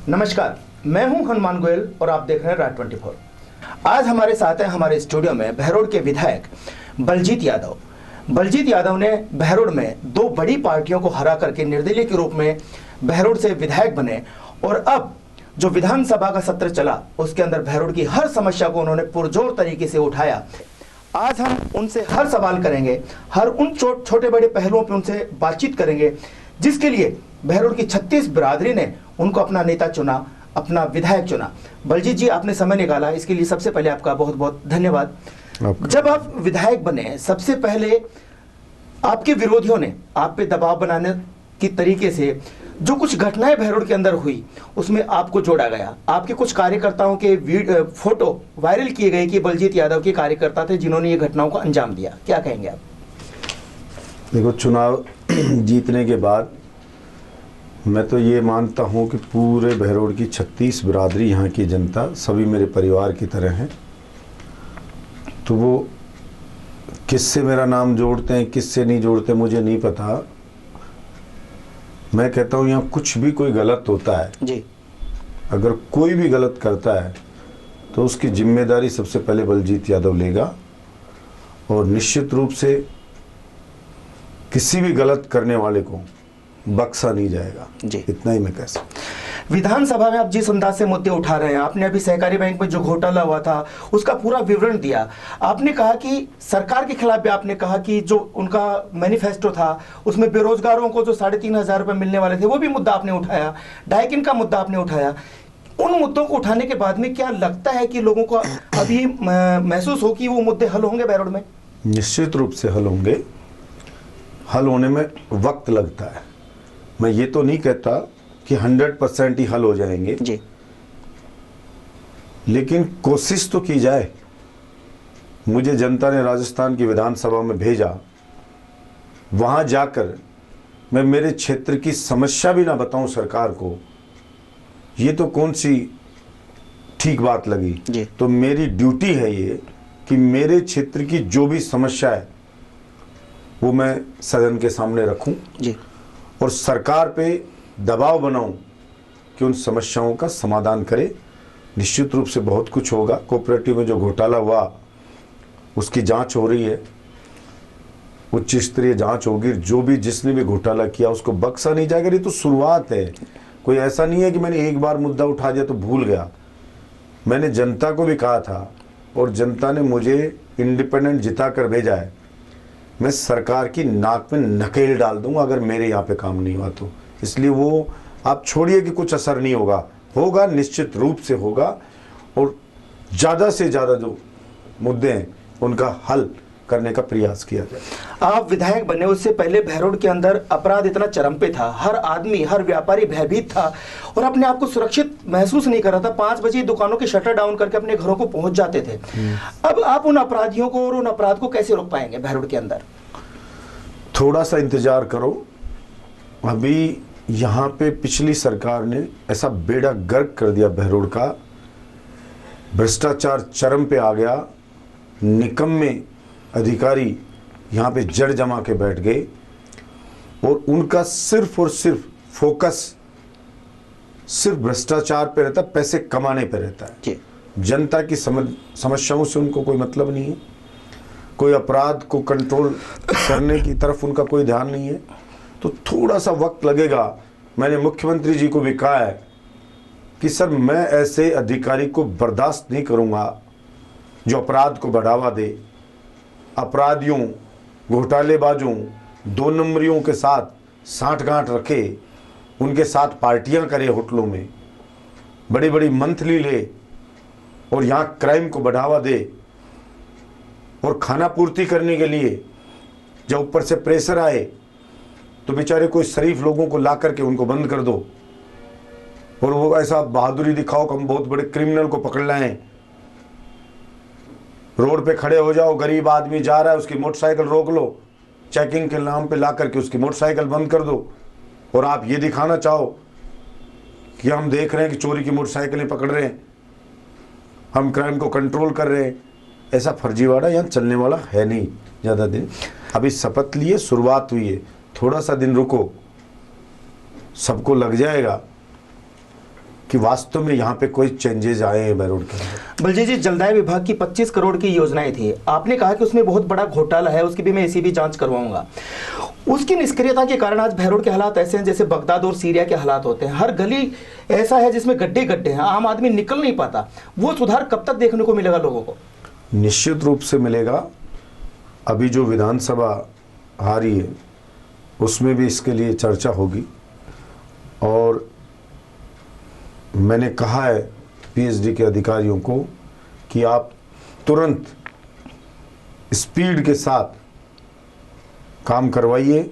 नमस्कार, मैं हूं हनुमान गोयल और आप देख रहे हैं राज 24। आज हमारे साथ हैं हमारे स्टूडियो में बहरोड़ के विधायक बलजीत यादव। बलजीत यादव ने बहरोड़ में दो बड़ी पार्टियों को हरा करके निर्दलीय के रूप में बहरोड़ से विधायक बने और अब जो विधानसभा का सत्र चला उसके अंदर बहरोड़ की हर समस्या को उन्होंने पुरजोर तरीके से उठाया। आज हम उनसे हर सवाल करेंगे, हर उन छोटे बड़े पहलुओं पर उनसे बातचीत करेंगे जिसके लिए बहरोड़ की 36 बिरादरी ने उनको अपना नेता चुना, अपना विधायक चुना। बलजीत जी, आपने समय निकाला, इसके लिए सबसे पहले आपका बहुत बहुत धन्यवाद। जब आप विधायक बने, सबसे पहले आपके विरोधियों ने आप पे दबाव बनाने की तरीके से जो कुछ घटनाएं बहरोड़ के अंदर हुई उसमें आपको जोड़ा गया। आपके कुछ कार्यकर्ताओं के फोटो वायरल किए गए कि बलजीत यादव के कार्यकर्ता थे जिन्होंने ये घटनाओं को अंजाम दिया। क्या कहेंगे आप? देखो, चुनाव जीतने के बाद मैं तो ये मानता हूँ कि पूरे बहरोड़ की 36 बिरादरी, यहाँ की जनता सभी मेरे परिवार की तरह हैं। तो वो किससे मेरा नाम जोड़ते हैं, किससे नहीं जोड़ते, मुझे नहीं पता। मैं कहता हूँ यहाँ कुछ भी कोई गलत होता है जी, अगर कोई भी गलत करता है तो उसकी जिम्मेदारी सबसे पहले बलजीत यादव लेगा और निश्चित रूप से किसी भी गलत करने वाले को बख्शा नहीं जाएगा जी। इतना ही मैं कह सकता। विधानसभा में आप जिस अंदाज से मुद्दे उठा रहे हैं, आपने अभी सहकारी बैंक में जो घोटाला हुआ था उसका पूरा विवरण दिया। आपने कहा कि सरकार के खिलाफ भी आपने कहा कि जो उनका मैनिफेस्टो था उसमें बेरोजगारों को जो 3,500 रुपए मिलने वाले थे वो भी मुद्दा आपने उठाया, डाइकिन का मुद्दा आपने उठाया। उन मुद्दों को उठाने के बाद में क्या लगता है कि लोगों को अभी महसूस हो कि वो मुद्दे हल होंगे बहरोड़ में? निश्चित रूप से हल होंगे। हल होने में वक्त लगता है। मैं ये तो नहीं कहता कि 100% ही हल हो जाएंगे जी, लेकिन कोशिश तो की जाए। मुझे जनता ने राजस्थान की विधानसभा में भेजा, वहां जाकर मैं मेरे क्षेत्र की समस्या भी ना बताऊं सरकार को, ये तो कौन सी ठीक बात लगी जी। तो मेरी ड्यूटी है ये कि मेरे क्षेत्र की जो भी समस्या है वो मैं सदन के सामने रखूं जी और सरकार पे दबाव बनाऊं कि उन समस्याओं का समाधान करे। निश्चित रूप से बहुत कुछ होगा। कोऑपरेटिव में जो घोटाला हुआ उसकी जांच हो रही है, उच्च स्तरीय जांच होगी। जो भी जिसने भी घोटाला किया उसको बख्शा नहीं जाएगा। ये तो शुरुआत है, कोई ऐसा नहीं है कि मैंने एक बार मुद्दा उठा दिया तो भूल गया। मैंने जनता को भी कहा था और जनता ने मुझे इंडिपेंडेंट जिता कर भेजा है। मैं सरकार की नाक में नकेल डाल दूंगा अगर मेरे यहाँ पे काम नहीं हुआ तो। इसलिए वो आप छोड़िए कि कुछ असर नहीं होगा, होगा, निश्चित रूप से होगा और ज़्यादा से ज़्यादा जो मुद्दे हैं उनका हल करने का प्रयास किया जाए। आप विधायक बने उससे पहले बहरोड़ के अंदर अपराध इतना चरम पे था, हर आदमी, हर व्यापारी भयभीत था और अपने आप को सुरक्षित महसूस नहीं कर रहा था। 5 बजे दुकानों के शटर डाउन करके अपने घरों को पहुंच जाते थे। अब आप उन अपराधियों को और उन अपराध को कैसे रोक पाएंगे बहरोड़ के अंदर? थोड़ा सा इंतजार करो। अभी यहाँ पे पिछली सरकार ने ऐसा बेड़ा गर्क कर दिया बहरोड़ का, भ्रष्टाचार चरम पे आ गया। निकम्मे अधिकारी यहाँ पे जड़ जमा के बैठ गए और उनका सिर्फ और सिर्फ फोकस सिर्फ भ्रष्टाचार पे रहता है, पैसे कमाने पे रहता है। जनता की समस्याओं से उनको कोई मतलब नहीं है, कोई अपराध को कंट्रोल करने की तरफ उनका कोई ध्यान नहीं है। तो थोड़ा सा वक्त लगेगा। मैंने मुख्यमंत्री जी को भी कहा है कि सर मैं ऐसे अधिकारी को बर्दाश्त नहीं करूंगा जो अपराध को बढ़ावा दे, अपराधियों, घोटालेबाजों, 2 नंबरियों के साथ साठगांठ रखे, उनके साथ पार्टियां करे, होटलों में बड़ी बड़ी मंथली ले और यहाँ क्राइम को बढ़ावा दे और खाना पूर्ति करने के लिए जब ऊपर से प्रेशर आए तो बेचारे कोई शरीफ लोगों को ला करके उनको बंद कर दो और वो ऐसा बहादुरी दिखाओ कि हम बहुत बड़े क्रिमिनल को पकड़ लाए। रोड पे खड़े हो जाओ, गरीब आदमी जा रहा है उसकी मोटरसाइकिल रोक लो, चेकिंग के नाम पे ला करके उसकी मोटरसाइकिल बंद कर दो और आप ये दिखाना चाहो कि हम देख रहे हैं कि चोरी की मोटरसाइकिलें पकड़ रहे हैं, हम क्राइम को कंट्रोल कर रहे हैं। ऐसा फर्जीवाड़ा यहाँ चलने वाला है नहीं ज़्यादा दिन। अभी शपथ लिए, शुरुआत हुई है, थोड़ा सा दिन रुको, सबको लग जाएगा कि वास्तव में यहाँ पे कोई चेंजेस आए हैं बहरोड के अंदर। बलजीत जी, जलदाय विभाग की 25 करोड़ की योजनाएं थी, आपने कहा कि उसमें बहुत बड़ा घोटाला है, उसकी भी मैं एसीबी जांच करवाऊंगा। उसकी निष्क्रियता के कारण आज बहरोड के हालात ऐसे हैं जैसे बगदाद और सीरिया के हालात होते हैं। हर गली ऐसा है जिसमें गड्ढे गड्ढे हैं, आम आदमी निकल नहीं पाता। वो सुधार कब तक देखने को मिलेगा लोगों को? निश्चित रूप से मिलेगा। अभी जो विधानसभा आ रही है उसमें भी इसके लिए चर्चा होगी, और मैंने कहा है पीएचडी के अधिकारियों को कि आप तुरंत स्पीड के साथ काम करवाइए,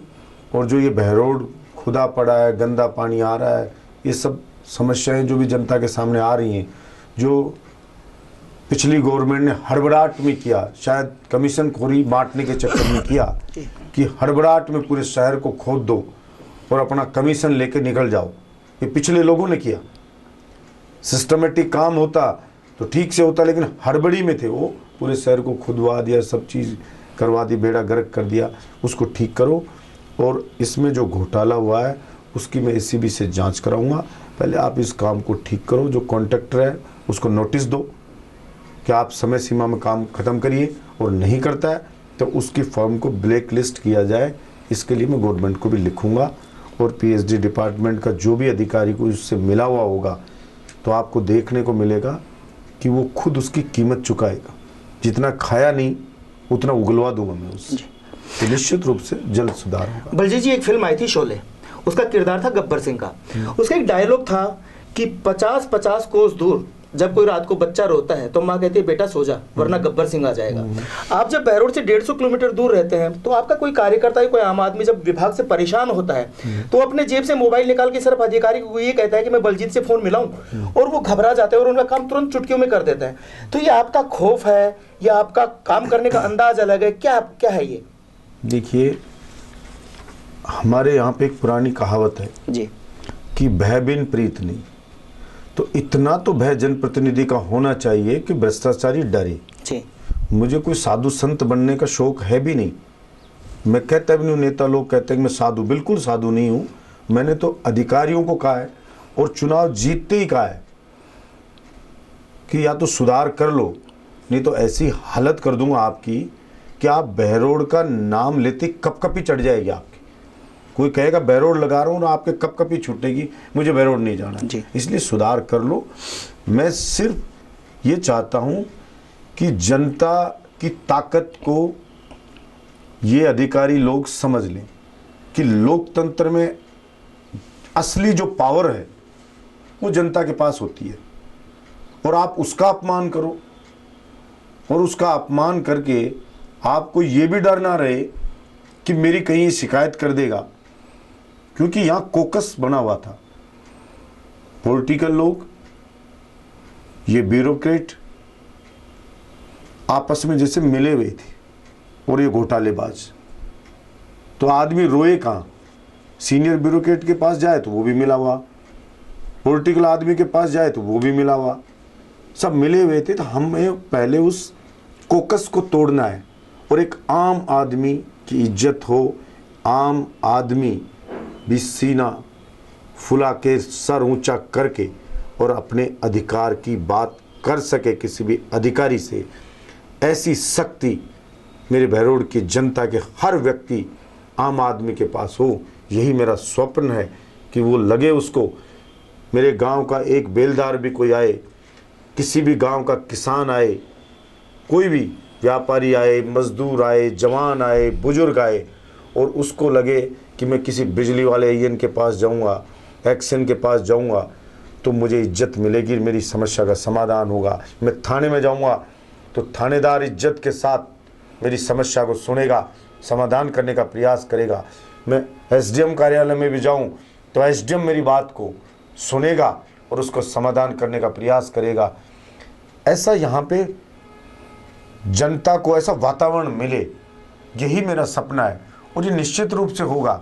और जो ये बहरोड खुदा पड़ा है, गंदा पानी आ रहा है, ये सब समस्याएं जो भी जनता के सामने आ रही हैं, जो पिछली गवर्नमेंट ने हड़बड़ाहट में किया, शायद कमीशन खोरी बांटने के चक्कर में किया कि हड़बड़ाहट में पूरे शहर को खोद दो और अपना कमीशन लेके निकल जाओ, ये पिछले लोगों ने किया। सिस्टमेटिक काम होता तो ठीक से होता, लेकिन हड़बड़ी में थे वो, पूरे शहर को खुदवा दिया, सब चीज़ करवा दी, बेड़ा गर्क कर दिया। उसको ठीक करो, और इसमें जो घोटाला हुआ है उसकी मैं एसीबी से जांच कराऊंगा। पहले आप इस काम को ठीक करो, जो कॉन्ट्रैक्टर है उसको नोटिस दो कि आप समय सीमा में काम खत्म करिए, और नहीं करता है तो उसकी फर्म को ब्लैक लिस्ट किया जाए। इसके लिए मैं गवर्नमेंट को भी लिखूंगा, और पीएचडी डिपार्टमेंट का जो भी अधिकारी को इससे मिला हुआ होगा तो आपको देखने को मिलेगा कि वो खुद उसकी कीमत चुकाएगा। जितना खाया नहीं उतना उगलवा दूंगा मैं उससे, तो निश्चित रूप से जल्द सुधार होगा। बलजीत जी, एक फिल्म आई थी शोले, उसका किरदार था गब्बर सिंह का। उसका एक डायलॉग था कि 50-50 कोस दूर जब कोई रात को बच्चा रोता है तो माँ कहती है बेटा सो जा वरना गब्बर सिंह आ जाएगा। आप जब बहरोड से 150 किलोमीटर दूर रहते हैं तो आपका कोई कार्यकर्ता या कोई आम आदमी जब विभाग से परेशान होता है तो अपने जेब से मोबाइल निकाल के सिर्फ अधिकारी को ये कहता है कि मैं बलजीत से फोन मिलाऊं, और वो घबरा जाते हैं और उनका काम तुरंत चुटकियों में कर देते हैं। तो ये आपका खौफ है या आपका काम करने का अंदाज अलग है, क्या है ये? देखिए, हमारे यहाँ पे एक पुरानी कहावत है जी कि भय बिन प्रीत नहीं। तो इतना तो भय जनप्रतिनिधि का होना चाहिए कि भ्रष्टाचारी डरे। जी। मुझे कोई साधु संत बनने का शौक है भी नहीं। मैं कहता भी नहीं, नेता लोग कहते हैं कि मैं साधु, बिल्कुल साधु नहीं हूँ। मैंने तो अधिकारियों को कहा है और चुनाव जीतते ही कहा है कि या तो सुधार कर लो, नहीं तो ऐसी हालत कर दूंगा आपकी कि आप बहरोड का नाम लेते कपकपी चढ़ जाएगी आपकी। कोई कहेगा बहरोड लगा रहा हूँ ना, आपके कपकपी छूटेगी, मुझे बहरोड नहीं जाना। इसलिए सुधार कर लो। मैं सिर्फ ये चाहता हूँ कि जनता की ताकत को ये अधिकारी लोग समझ लें कि लोकतंत्र में असली जो पावर है वो जनता के पास होती है, और आप उसका अपमान करो, और उसका अपमान करके आपको ये भी डर ना रहे कि मेरी कहीं शिकायत कर देगा, क्योंकि यहां कोकस बना हुआ था। पॉलिटिकल लोग, ये ब्यूरोक्रेट आपस में जैसे मिले हुए थे, और ये घोटालेबाज। तो आदमी रोए कहां? सीनियर ब्यूरोक्रेट के पास जाए तो वो भी मिला हुआ, पॉलिटिकल आदमी के पास जाए तो वो भी मिला हुआ, सब मिले हुए थे। तो हमें पहले उस कोकस को तोड़ना है, और एक आम आदमी की इज्जत हो, आम आदमी भी सीना फुला के सर ऊंचा करके और अपने अधिकार की बात कर सके किसी भी अधिकारी से। ऐसी शक्ति मेरे बहरोड की जनता के हर व्यक्ति आम आदमी के पास हो। यही मेरा स्वप्न है कि वो लगे उसको। मेरे गांव का एक बेलदार भी कोई आए, किसी भी गांव का किसान आए, कोई भी व्यापारी आए, मजदूर आए, जवान आए, बुजुर्ग आए, और उसको लगे कि मैं किसी बिजली वाले एन के पास जाऊंगा, एक्शन के पास जाऊंगा तो मुझे इज्जत मिलेगी, मेरी समस्या का समाधान होगा। मैं थाने में जाऊंगा तो थानेदार इज्जत के साथ मेरी समस्या को सुनेगा, समाधान करने का प्रयास करेगा। मैं एसडीएम कार्यालय में भी जाऊं तो एसडीएम मेरी बात को सुनेगा और उसको समाधान करने का प्रयास करेगा। ऐसा यहाँ पे जनता को ऐसा वातावरण मिले, यही मेरा सपना है, और ये निश्चित रूप से होगा।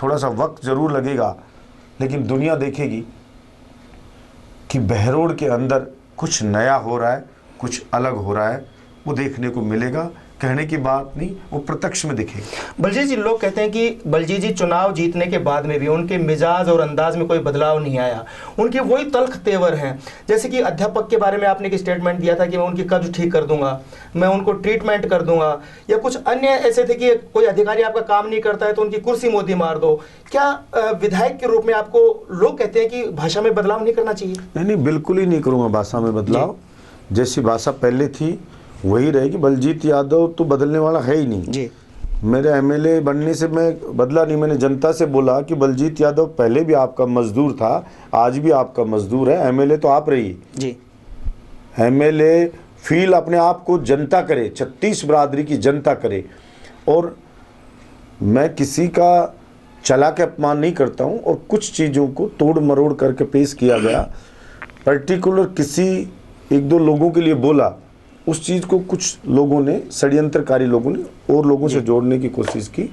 थोड़ा सा वक्त ज़रूर लगेगा, लेकिन दुनिया देखेगी कि बहरोड के अंदर कुछ नया हो रहा है, कुछ अलग हो रहा है, वो देखने को मिलेगा। कहने की बात नहीं, वो प्रत्यक्ष में दिखेगी। बलजीत जी, लोग कहते हैं कि बलजीत जी चुनाव जीतने के बाद में भी उनके मिजाज और अंदाज में कोई बदलाव नहीं आया, उनके वही तल्ख तेवर हैं। जैसे कि अध्यापक के बारे में आपने एक स्टेटमेंट दिया था कि मैं उनकी कब्ज ठीक कर दूंगा, मैं उनको ट्रीटमेंट कर दूंगा, या कुछ अन्य ऐसे थे कि कोई अधिकारी आपका काम नहीं करता है तो उनकी कुर्सी मोदी मार दो। क्या विधायक के रूप में आपको लोग कहते हैं कि भाषा में बदलाव नहीं करना चाहिए? नहीं, बिल्कुल ही नहीं करूँगा भाषा में बदलाव। जैसी भाषा पहले थी वही रहेगी। बलजीत यादव तो बदलने वाला है ही नहीं जी। मेरे एमएलए बनने से मैं बदला नहीं। मैंने जनता से बोला कि बलजीत यादव पहले भी आपका मजदूर था, आज भी आपका मजदूर है, एमएलए तो आप रहिए जी। एमएलए फील अपने आप को जनता करे, 36 बरादरी की जनता करे। और मैं किसी का चला के अपमान नहीं करता हूँ, और कुछ चीज़ों को तोड़ मरोड़ करके पेश किया गया, पर्टिकुलर किसी एक दो लोगों के लिए बोला, उस चीज़ को कुछ लोगों ने, षड्यंत्रकारी लोगों ने और लोगों से जोड़ने की कोशिश की।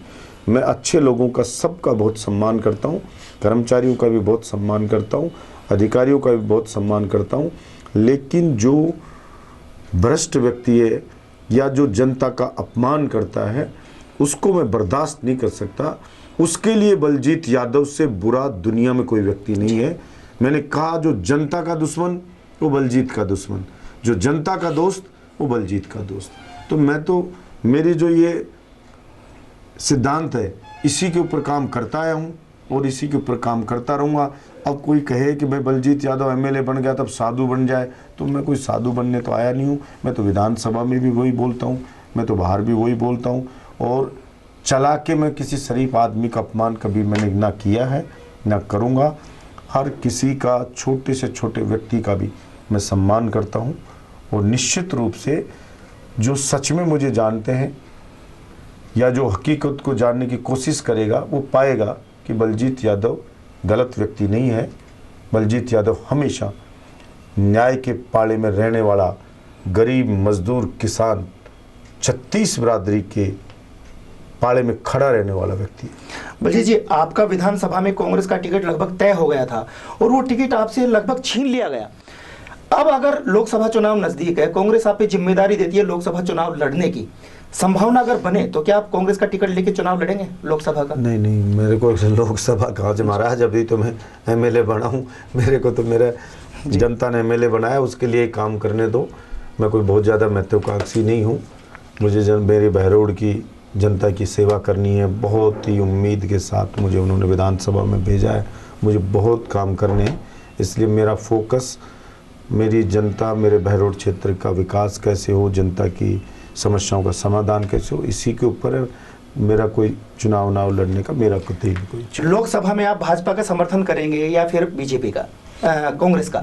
मैं अच्छे लोगों का सबका बहुत सम्मान करता हूँ, कर्मचारियों का भी बहुत सम्मान करता हूँ, अधिकारियों का भी बहुत सम्मान करता हूँ, लेकिन जो भ्रष्ट व्यक्ति है या जो जनता का अपमान करता है उसको मैं बर्दाश्त नहीं कर सकता। उसके लिए बलजीत यादव से बुरा दुनिया में कोई व्यक्ति नहीं है। मैंने कहा जो जनता का दुश्मन वो बलजीत का दुश्मन, जो जनता का दोस्त वो बलजीत का दोस्त। तो मैं तो, मेरी जो ये सिद्धांत है इसी के ऊपर काम करता आया हूँ और इसी के ऊपर काम करता रहूँगा। अब कोई कहे कि भाई बलजीत यादव एमएलए बन गया तब साधु बन जाए, तो मैं कोई साधु बनने तो आया नहीं हूँ। मैं तो विधानसभा में भी वही बोलता हूँ, मैं तो बाहर भी वही बोलता हूँ, और चला के मैं किसी शरीफ आदमी का अपमान कभी मैंने ना किया है ना करूँगा। हर किसी का, छोटे से छोटे व्यक्ति का भी मैं सम्मान करता हूँ, और निश्चित रूप से जो सच में मुझे जानते हैं या जो हकीकत को जानने की कोशिश करेगा वो पाएगा कि बलजीत यादव गलत व्यक्ति नहीं है। बलजीत यादव हमेशा न्याय के पाले में रहने वाला गरीब मजदूर किसान 36 बरादरी के पाले में खड़ा रहने वाला व्यक्ति है। बलजीत जी, आपका विधानसभा में कांग्रेस का टिकट लगभग तय हो गया था और वो टिकट आपसे लगभग छीन लिया गया। अब अगर लोकसभा चुनाव नजदीक है, कांग्रेस आप पे जिम्मेदारी देती है लोकसभा चुनाव लड़ने की, संभावना अगर बने तो क्या आप कांग्रेस का टिकट लेके चुनाव लड़ेंगे लोकसभा का? नहीं, मेरे को लोकसभा कहाँ से महाराज, अभी तो मैं एमएलए बना हूँ। मेरे को तो मेरा जनता ने एमएलए बनाया, उसके लिए काम करने दो। मैं कोई बहुत ज़्यादा महत्वाकांक्षी नहीं हूँ। मुझे मेरी बहरोड की जनता की सेवा करनी है। बहुत ही उम्मीद के साथ मुझे उन्होंने विधानसभा में भेजा है, मुझे बहुत काम करने हैं। इसलिए मेरा फोकस मेरी जनता, मेरे बहरोड क्षेत्र का विकास कैसे हो, जनता की समस्याओं का समाधान कैसे हो, इसी के ऊपर है। मेरा कोई चुनाव लड़ने का मेरा कोई लोकसभा में आप भाजपा का समर्थन करेंगे या फिर बीजेपी का, कांग्रेस का?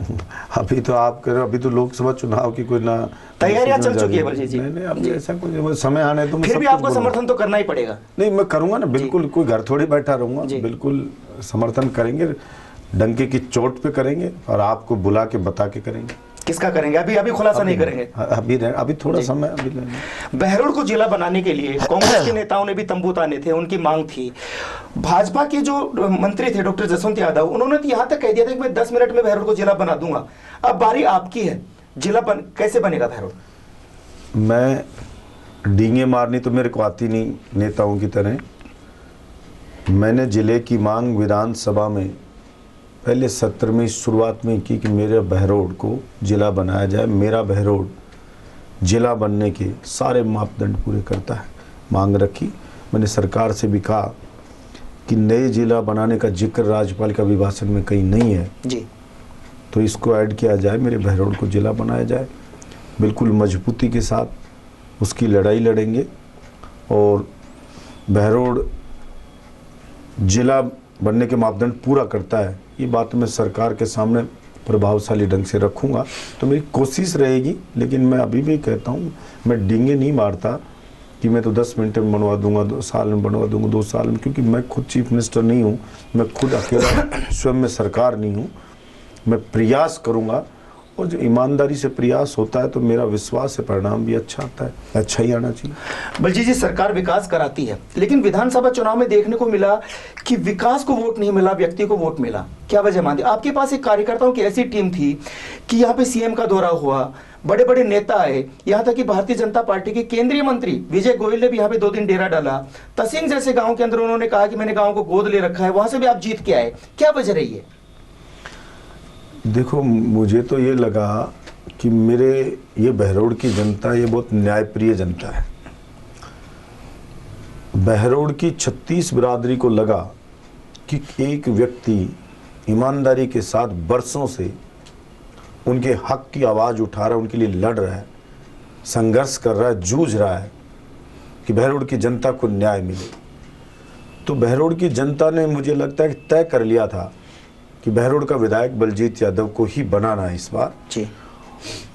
अभी तो आप कह रहे हो, अभी तो लोकसभा चुनाव की कोई ना तैयारियां चल चुकी है बलजीत जी। नहीं, अभी ऐसा कोई समय आने तो फिर भी आपको समर्थन तो करना ही पड़ेगा। नहीं, मैं करूंगा ना, बिल्कुल। कोई घर थोड़ी बैठा रहूंगा, बिल्कुल समर्थन करेंगे, डंके की चोट पे करेंगे, और आपको बुला के बता के करेंगे। किसका करेंगे अभी खुलासा नहीं करेंगे? अभी थोड़ा समय अभी लेंगे। बहरोड को जिला बनाने के लिए कांग्रेस के नेताओं ने भी तंबू ताने थे, उनकी मांग थी। भाजपा के जो मंत्री थे डॉक्टर जसवंत यादव, उन्होंने तो यहाँ तक कह दिया था कि मैं 10 मिनट में बहरोड को जिला बना दूंगा। अब बारी आपकी है, जिला कैसे बनेगा बहरोड? मैं डींगे मारनी तो मेरे को आती नहीं नेताओं की तरह। मैंने जिले की मांग विधानसभा में पहले सत्र में शुरुआत में की कि मेरे बहरोड को जिला बनाया जाए। मेरा बहरोड जिला बनने के सारे मापदंड पूरे करता है, मांग रखी। मैंने सरकार से भी कहा कि नए जिला बनाने का जिक्र राज्यपाल के अभिभाषण में कहीं नहीं है जी, तो इसको ऐड किया जाए, मेरे बहरोड को जिला बनाया जाए। बिल्कुल मजबूती के साथ उसकी लड़ाई लड़ेंगे, और बहरोड जिला बनने के मापदंड पूरा करता है, ये बात मैं सरकार के सामने प्रभावशाली ढंग से रखूंगा। तो मेरी कोशिश रहेगी, लेकिन मैं अभी भी कहता हूँ, मैं डींगे नहीं मारता कि मैं तो 10 मिनट में बनवा दूंगा, 2 साल में बनवा दूंगा, 2 साल में, क्योंकि मैं खुद चीफ मिनिस्टर नहीं हूँ, मैं खुद अकेला स्वयं में सरकार नहीं हूँ। मैं प्रयास करूँगा, और जो ईमानदारी से प्रयास होता है तो मेरा विश्वास है परिणाम भी अच्छा आता है, अच्छा ही आना चाहिए। बलजीत जी, सरकार विकास कराती है, लेकिन विधानसभा चुनाव में देखने को मिला कि विकास को वोट नहीं मिला, व्यक्ति को वोट मिला। क्या वजह मानते? आपके पास एक कार्यकर्ताओं की ऐसी टीम थी कि यहाँ पे सीएम का दौरा हुआ, बड़े बड़े नेता आए, यहाँ तक कि भारतीय जनता पार्टी के केंद्रीय मंत्री विजय गोयल ने भी यहाँ पे 2 दिन डेरा डाला। तसिंग जैसे गांव के अंदर उन्होंने कहा कि मैंने गांव को गोद ले रखा है, वहां से भी आप जीत के आए, क्या वजह रही है? देखो, मुझे तो ये लगा कि मेरे ये बहरोड की जनता ये बहुत न्यायप्रिय जनता है। बहरोड की 36 बिरादरी को लगा कि एक व्यक्ति ईमानदारी के साथ बरसों से उनके हक की आवाज़ उठा रहा है, उनके लिए लड़ रहा है, संघर्ष कर रहा है, जूझ रहा है कि बहरोड की जनता को न्याय मिले। तो बहरोड की जनता ने, मुझे लगता है कि तय कर लिया था कि बहरोड का विधायक बलजीत यादव को ही बनाना है इस बार जी।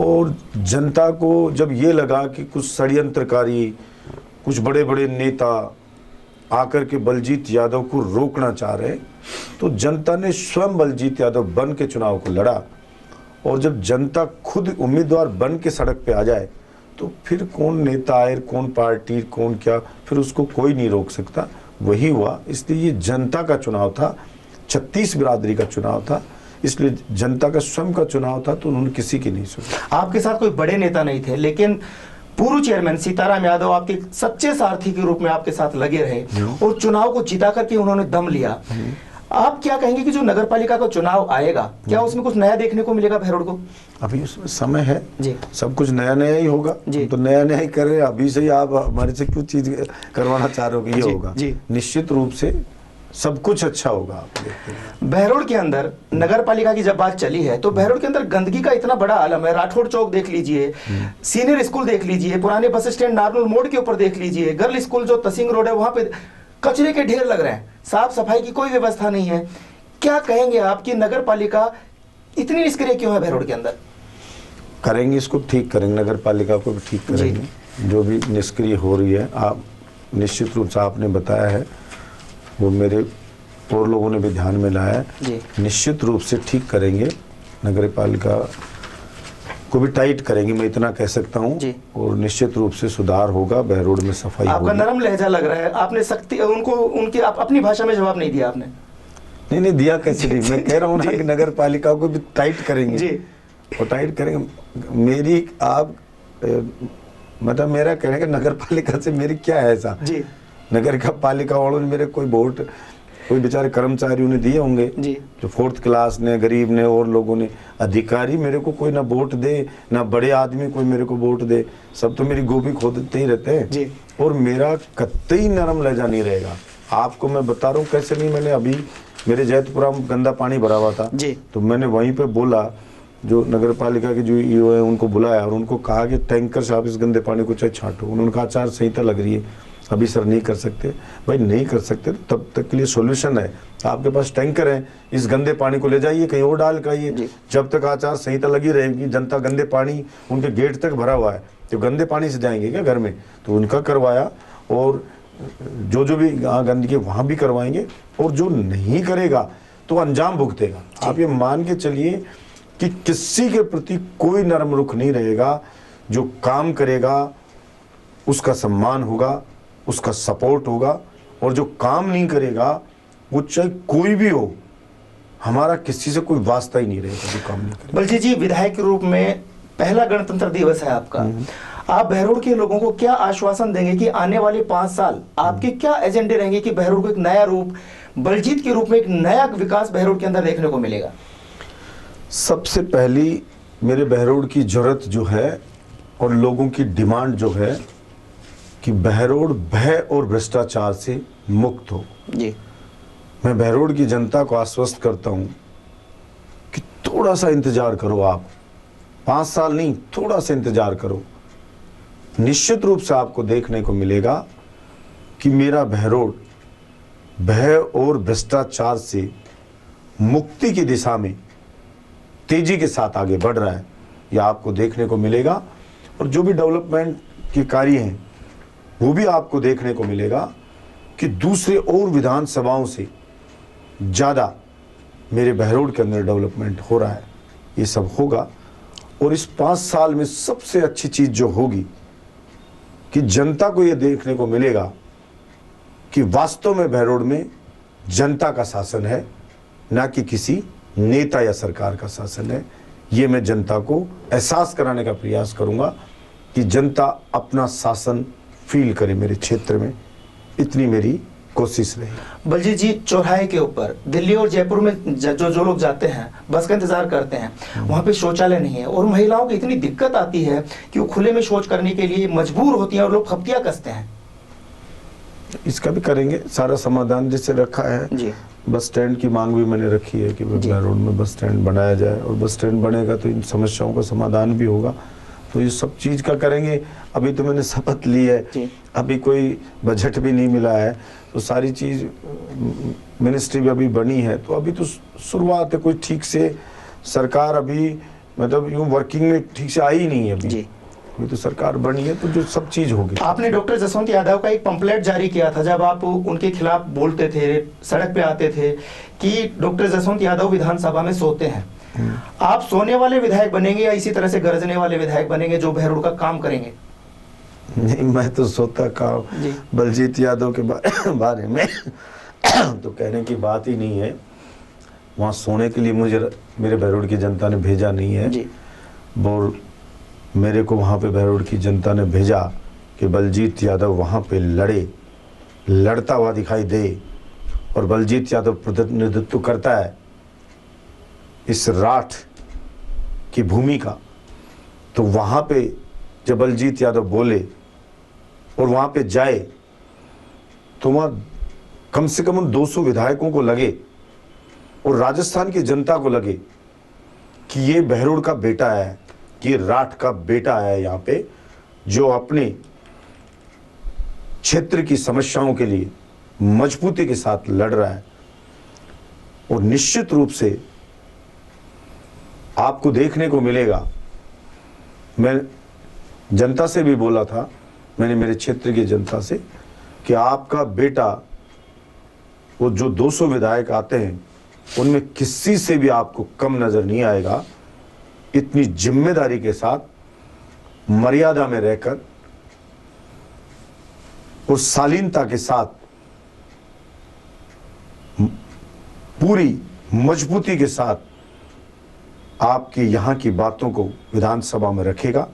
और जनता को जब ये लगा कि कुछ षड्यंत्रकारी, कुछ बड़े बड़े नेता आकर के बलजीत यादव को रोकना चाह रहे, तो जनता ने स्वयं बलजीत यादव बन के चुनाव को लड़ा। और जब जनता खुद उम्मीदवार बन के सड़क पे आ जाए तो फिर कौन नेता आए, कौन पार्टी, कौन क्या, फिर उसको कोई नहीं रोक सकता। वही हुआ। इसलिए ये जनता का चुनाव था, 36 बिरादरी का चुनाव था, इसलिए जनता का स्वयं का चुनाव था, तो उन्होंने किसी की नहीं सुनी। आपके साथ कोई बड़े नेता नहीं थे, लेकिन पूर्व चेयरमैन सीताराम यादव आपके सच्चे सारथी के रूप में आपके साथ लगे रहे और चुनाव को जिता करके उन्होंने दम लिया। आप क्या कहेंगे कि जो नगर पालिका का चुनाव आएगा, क्या उसमें कुछ नया देखने को मिलेगा बहरोड को? अभी उसमें समय है जी, सब कुछ नया नया ही होगा जी। तो नया नया ही कर रहे हैं अभी से ही। आप हमारे से क्यों चीज करवाना चाह रहे हो कि ये होगा जी। निश्चित रूप से सब कुछ अच्छा होगा। आप देखते हैं बहरोड के अंदर नगर पालिका की जब बात चली है तो बहरोड के अंदर गंदगी का इतना बड़ा आलम है। राठौड़ चौक देख लीजिए, सीनियर स्कूल देख लीजिए, पुराने बस स्टैंड नारनौल मोड़ के ऊपर देख लीजिए, गर्ल स्कूल जो तसिंग रोड है वहां पे कचरे के ढेर लग रहे हैं, साफ सफाई की कोई व्यवस्था नहीं है। क्या कहेंगे आप कि नगर पालिका इतनी निष्क्रिय क्यों है बहरोड के अंदर? करेंगे, इसको ठीक करेंगे, नगर पालिका को भी ठीक करेंगे। जो भी निष्क्रिय हो रही है, आप निश्चित रूप से आपने बताया है, वो मेरे और लोगों ने भी ध्यान में लाया है। निश्चित रूप से ठीक करेंगे, नगर पालिका को भी टाइट करेंगे, मैं इतना कह सकता हूँ। और निश्चित रूप से सुधार होगा, बहरोड में सफाई होगी। आपका नरम लहजा लग रहा है, आपने सख्ती उनको उनकी अपनी भाषा में जवाब नहीं दिया आपने। नहीं दिया, कैसे नहीं, मैं कह रहा हूँ ना कि नगर पालिका को भी टाइट करेंगे जी। और टाइट करेंगे। मेरी आप मतलब मेरा कहने का नगर पालिका से मेरी क्या है ऐसा जी। नगर का पालिका वालों ने मेरे कोई वोट, कोई बेचारे कर्मचारियों ने दिए होंगे जी, जो 4th क्लास ने, गरीब ने और लोगों ने। अधिकारी मेरे को कोई ना वोट दे, ना बड़े आदमी कोई मेरे को वोट दे, सब तो मेरी गोभी खोदते ही रहते हैं जी। और मेरा कतई नरम लहजा नहीं रहेगा। आपको मैं बता रहा हूँ कैसे नहीं। मैंने अभी मेरे जैतपुरा में गंदा पानी भरा हुआ था जी, तो मैंने वहीं पे बोला, जो नगर पालिका के जो ईओ है उनको बुलाया और उनको कहा कि टैंकर से आप इस गंदे पानी को चाहे छांटो। उन्होंने कहा आचार संहिता लग रही है, अभी सर नहीं कर सकते। भाई नहीं कर सकते तो तब तक के लिए सॉल्यूशन है, आपके पास टैंकर है, इस गंदे पानी को ले जाइए कहीं और डाल कराइए। जब तक आचार संहिता लगी रहेगी, जनता गंदे पानी उनके गेट तक भरा हुआ है, तो गंदे पानी से जाएंगे क्या घर में? तो उनका करवाया, और जो भी गंदगी वहाँ भी करवाएंगे। और जो नहीं करेगा तो अंजाम भुगतेगा। आप ये मान के चलिए कि किसी के प्रति कोई नरम रुख नहीं रहेगा। जो काम करेगा उसका सम्मान होगा, उसका सपोर्ट होगा, और जो काम नहीं करेगा वो चाहे कोई भी हो, हमारा किसी से कोई वास्ता ही नहीं रहेगा जो काम नहीं करेगा। बलजीत जी, विधायक के रूप में पहला गणतंत्र दिवस है आपका, आप बहरोड के लोगों को क्या आश्वासन देंगे कि आने वाले 5 साल आपके क्या एजेंडे रहेंगे कि बहरोड को एक नया रूप, बलजीत के रूप में एक नया विकास बहरोड के अंदर देखने को मिलेगा? सबसे पहली मेरे बहरोड की जरूरत जो है और लोगों की डिमांड जो है कि बहरोड भय और भ्रष्टाचार से मुक्त हो जी। मैं बहरोड की जनता को आश्वस्त करता हूं कि थोड़ा सा इंतजार करो, आप 5 साल नहीं, थोड़ा सा इंतजार करो। निश्चित रूप से आपको देखने को मिलेगा कि मेरा बहरोड भय और भ्रष्टाचार से मुक्ति की दिशा में तेजी के साथ आगे बढ़ रहा है, यह आपको देखने को मिलेगा। और जो भी डेवलपमेंट के कार्य हैं वो भी आपको देखने को मिलेगा कि दूसरे और विधानसभाओं से ज़्यादा मेरे बहरोड के अंदर डेवलपमेंट हो रहा है। ये सब होगा। और इस 5 साल में सबसे अच्छी चीज़ जो होगी कि जनता को ये देखने को मिलेगा कि वास्तव में बहरोड में जनता का शासन है, ना कि किसी नेता या सरकार का शासन है। ये मैं जनता को एहसास कराने का प्रयास करूंगा कि जनता अपना शासन फील करे मेरे क्षेत्र में, इतनी मेरी कोशिश रही। बलजीत जी, चौराहे के ऊपर दिल्ली और जयपुर में जो लोग जाते हैं, बस का इंतजार करते हैं, वहां पे शौचालय नहीं है और महिलाओं की इतनी दिक्कत आती है कि वो खुले में शौच करने के लिए मजबूर होती हैं और लोग खपतियां कसते हैं। इसका भी करेंगे सारा समाधान जैसे रखा है जी। बस स्टैंड की मांग भी मैंने रखी है कि बहरोड में बस स्टैंड बनाया जाए, और बस स्टैंड बनेगा तो इन समस्याओं का समाधान भी होगा। तो ये सब चीज का करेंगे। अभी तो मैंने शपथ ली है, अभी कोई बजट भी नहीं मिला है, तो सारी चीज मिनिस्ट्री भी अभी बनी है, तो अभी तो शुरुआत है। कोई ठीक से सरकार अभी मतलब यूं वर्किंग में ठीक से आई ही नहीं है अभी तो सरकार बनी है, तो जो सब चीज होगी। आपने डॉक्टर जसवंत यादव का एक पंपलेट जारी किया था जब आप उनके खिलाफ बोलते थे, सड़क पे आते थे कि डॉक्टर जसवंत यादव विधानसभा में सोते हैं। आप सोने वाले विधायक बनेंगे या इसी तरह से गरजने वाले विधायक बनेंगे जो बहरोड का काम करेंगे? नहीं, मैं तो सोता का बलजीत यादव के बारे में तो कहने की बात ही नहीं है। वहाँ सोने के लिए मुझे मेरे बहरोड की जनता ने भेजा नहीं है, और मेरे को वहाँ पे बहरोड की जनता ने भेजा कि बलजीत यादव वहाँ पे लड़ता हुआ दिखाई दे, और बलजीत यादव प्रतिनिधित्व करता है इस राठ की भूमि का। तो वहाँ पे जब बलजीत यादव बोले और वहाँ पे जाए तो वहाँ कम से कम उन 200 विधायकों को लगे और राजस्थान की जनता को लगे कि ये बहरोड का बेटा है, कि राठ का बेटा है यहाँ पे, जो अपने क्षेत्र की समस्याओं के लिए मजबूती के साथ लड़ रहा है। और निश्चित रूप से आपको देखने को मिलेगा, मैं जनता से भी बोला था, मैंने मेरे क्षेत्र की जनता से, कि आपका बेटा, वो जो 200 विधायक आते हैं उनमें किसी से भी आपको कम नजर नहीं आएगा। इतनी जिम्मेदारी के साथ, मर्यादा में रहकर और शालीनता के साथ पूरी मजबूती के साथ आपके यहाँ की बातों को विधानसभा में रखेगा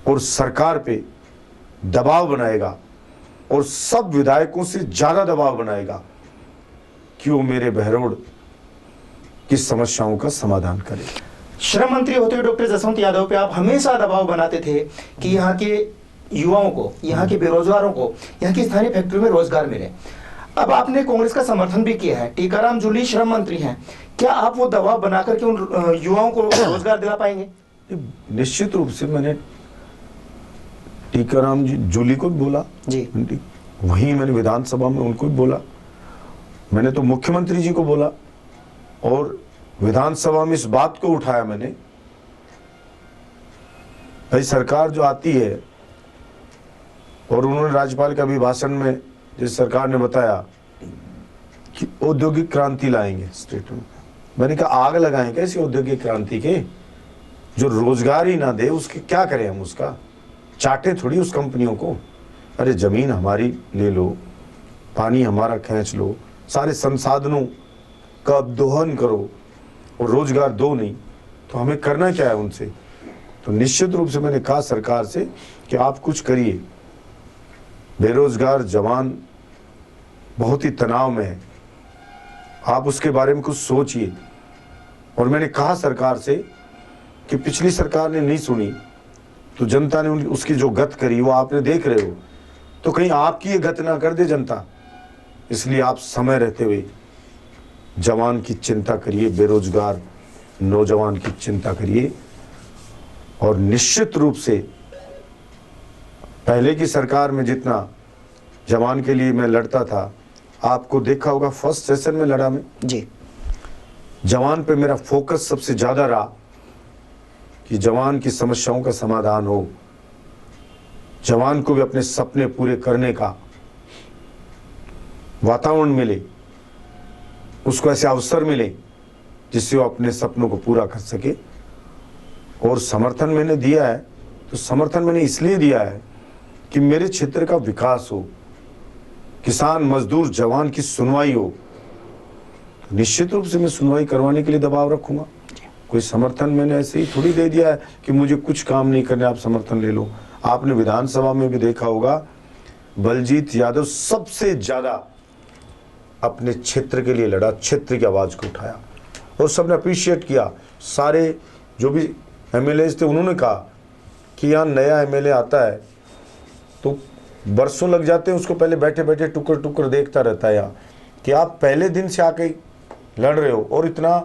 और सरकार पे दबाव बनाएगा, और सब विधायकों से ज्यादा दबाव बनाएगा कि वो मेरे बहरोड की समस्याओं का समाधान करे। श्रम मंत्री होते हुए डॉक्टर जसवंत यादव पे आप हमेशा दबाव बनाते थे कि यहाँ के युवाओं को, यहाँ के बेरोजगारों को, यहाँ की स्थानीय फैक्ट्रियों में रोजगार मिले। अब आपने कांग्रेस का समर्थन भी किया है, टीकाराम जूली श्रम मंत्री हैं, क्या आप वो दबाव बनाकर के उन युवाओं को रोजगार दिला पाएंगे? निश्चित रूप से मैंने टीकाराम जूली को भी बोला जी, वहीं मैंने विधानसभा में उनको भी बोला, मैंने तो मुख्यमंत्री जी को बोला, और विधानसभा में इस बात को उठाया मैंने, भाई सरकार जो आती है, और उन्होंने राज्यपाल के अभिभाषण में जिस सरकार ने बताया कि औद्योगिक क्रांति लाएंगे स्टेट में, मैंने कहा आग लगाएं कैसी औद्योगिक क्रांति के, जो रोजगार ही ना दे उसके क्या करें हम, उसका चाटे थोड़ी उस कंपनियों को। अरे जमीन हमारी ले लो, पानी हमारा खींच लो, सारे संसाधनों का दोहन करो और रोजगार दो नहीं, तो हमें करना क्या है उनसे। तो निश्चित रूप से मैंने कहा सरकार से कि आप कुछ करिए, बेरोजगार जवान बहुत ही तनाव में है, आप उसके बारे में कुछ सोचिए। और मैंने कहा सरकार से कि पिछली सरकार ने नहीं सुनी, तो जनता ने उसकी जो गत करी वो आपने देख रहे हो, तो कहीं आपकी ये गत ना कर दे जनता, इसलिए आप समय रहते हुए जवान की चिंता करिए, बेरोजगार नौजवान की चिंता करिए। और निश्चित रूप से पहले की सरकार में जितना जवान के लिए मैं लड़ता था, आपको देखा होगा फर्स्ट सेशन में लड़ा मैं जी, जवान पे मेरा फोकस सबसे ज्यादा रहा कि जवान की समस्याओं का समाधान हो, जवान को भी अपने सपने पूरे करने का वातावरण मिले, उसको ऐसे अवसर मिले जिससे वो अपने सपनों को पूरा कर सके। और समर्थन मैंने दिया है, तो समर्थन मैंने इसलिए दिया है कि मेरे क्षेत्र का विकास हो, किसान मजदूर जवान की सुनवाई हो। निश्चित रूप से मैं सुनवाई करवाने के लिए दबाव रखूंगा, कोई समर्थन मैंने ऐसे ही थोड़ी दे दिया है कि मुझे कुछ काम नहीं करने आप समर्थन ले लो। आपने विधानसभा में भी देखा होगा, बलजीत यादव सबसे ज्यादा अपने क्षेत्र के लिए लड़ा, क्षेत्र की आवाज को उठाया और सबने अप्रिशिएट किया। सारे जो भी एमएलए थे उन्होंने कहा कि यहाँ नया एमएलए आता है तो बरसों लग जाते हैं उसको पहले बैठे बैठे टुकर टुकर देखता रहता है यहाँ, कि आप पहले दिन से आके लड़ रहे हो और इतना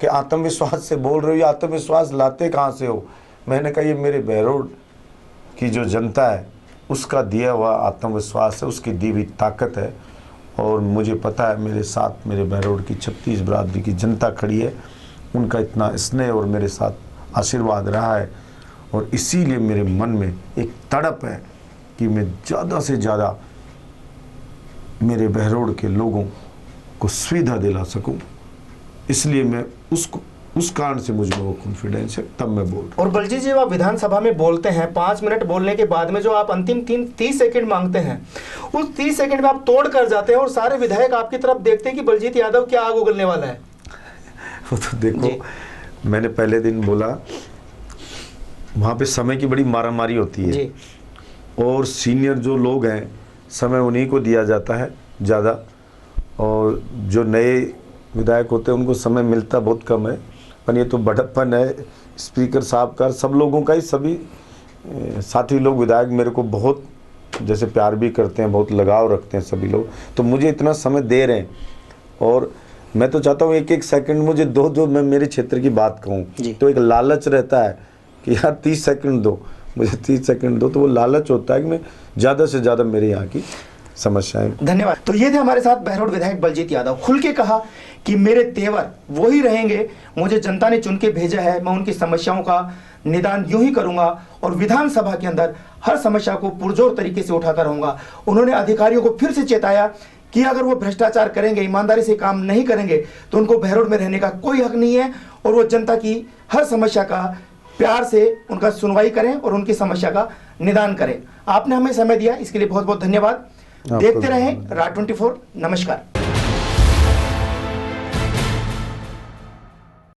कि आत्मविश्वास से बोल रहे हो, ये आत्मविश्वास लाते कहाँ से हो। मैंने कहा ये मेरे बहरोड की जो जनता है उसका दिया हुआ आत्मविश्वास है, उसकी दी हुई ताकत है। और मुझे पता है मेरे साथ मेरे बहरोड की 36 बरादरी की जनता खड़ी है, उनका इतना स्नेह और मेरे साथ आशीर्वाद रहा है। और इसीलिए मेरे मन में एक तड़प है कि मैं ज़्यादा से ज़्यादा मेरे बहरोड के लोगों को सुविधा दिला सकूं, इसलिए मैं उस कारण से मुझ में वो कॉन्फिडेंस है, तब मैं बोल रहा हूं। और बलजीत जी, आप विधानसभा में बोलते हैं 5 मिनट बोलने के बाद में जो आप अंतिम 30 सेकंड मांगते हैं, उस 30 सेकंड में आप तोड़ कर जाते हैं और सारे विधायक आपकी तरफ देखते हैं कि बलजीत यादव क्या आग उगलने वाला है। वो तो देखो, मैंने पहले दिन बोला वहाँ पे समय की बड़ी मारामारी होती है और सीनियर जो लोग हैं समय उन्हीं को दिया जाता है ज़्यादा, और जो नए विधायक होते हैं उनको समय मिलता बहुत कम है। पर ये तो बड़प्पन है स्पीकर साहब का, सब लोगों का ही। सभी साथी लोग विधायक मेरे को बहुत जैसे प्यार भी करते हैं, बहुत लगाव रखते हैं सभी लोग, तो मुझे इतना समय दे रहे हैं। और मैं तो चाहता हूँ एक एक सेकंड मुझे दो, जो मैं मेरे क्षेत्र की बात कहूँ तो एक लालच रहता है कि यार 30 सेकंड दो, मुझे 30 सेकंड दो, तो वो लालच होता है कि मैं ज़्यादा से ज़्यादा मेरे यहाँ की समस्याएं। धन्यवाद। तो ये थे हमारे साथ बहरोड विधायक बलजीत यादव, खुल के कहा कि मेरे तेवर वो ही रहेंगे, मुझे जनता ने चुन के भेजा है, मैं उनकी समस्याओं का निदान यूं ही करूंगा और विधानसभा के अंदर हर समस्या को पुरजोर तरीके से उठाता रहूंगा। उन्होंने अधिकारियों को फिर से चेताया कि अगर वो भ्रष्टाचार करेंगे, ईमानदारी से काम नहीं करेंगे तो उनको बहरोड में रहने का कोई हक नहीं है और वो जनता की हर समस्या का प्यार से उनका सुनवाई करें और उनकी समस्या का निदान करें। आपने हमें समय दिया, इसके लिए बहुत बहुत धन्यवाद। देखते रहें राज 24। नमस्कार।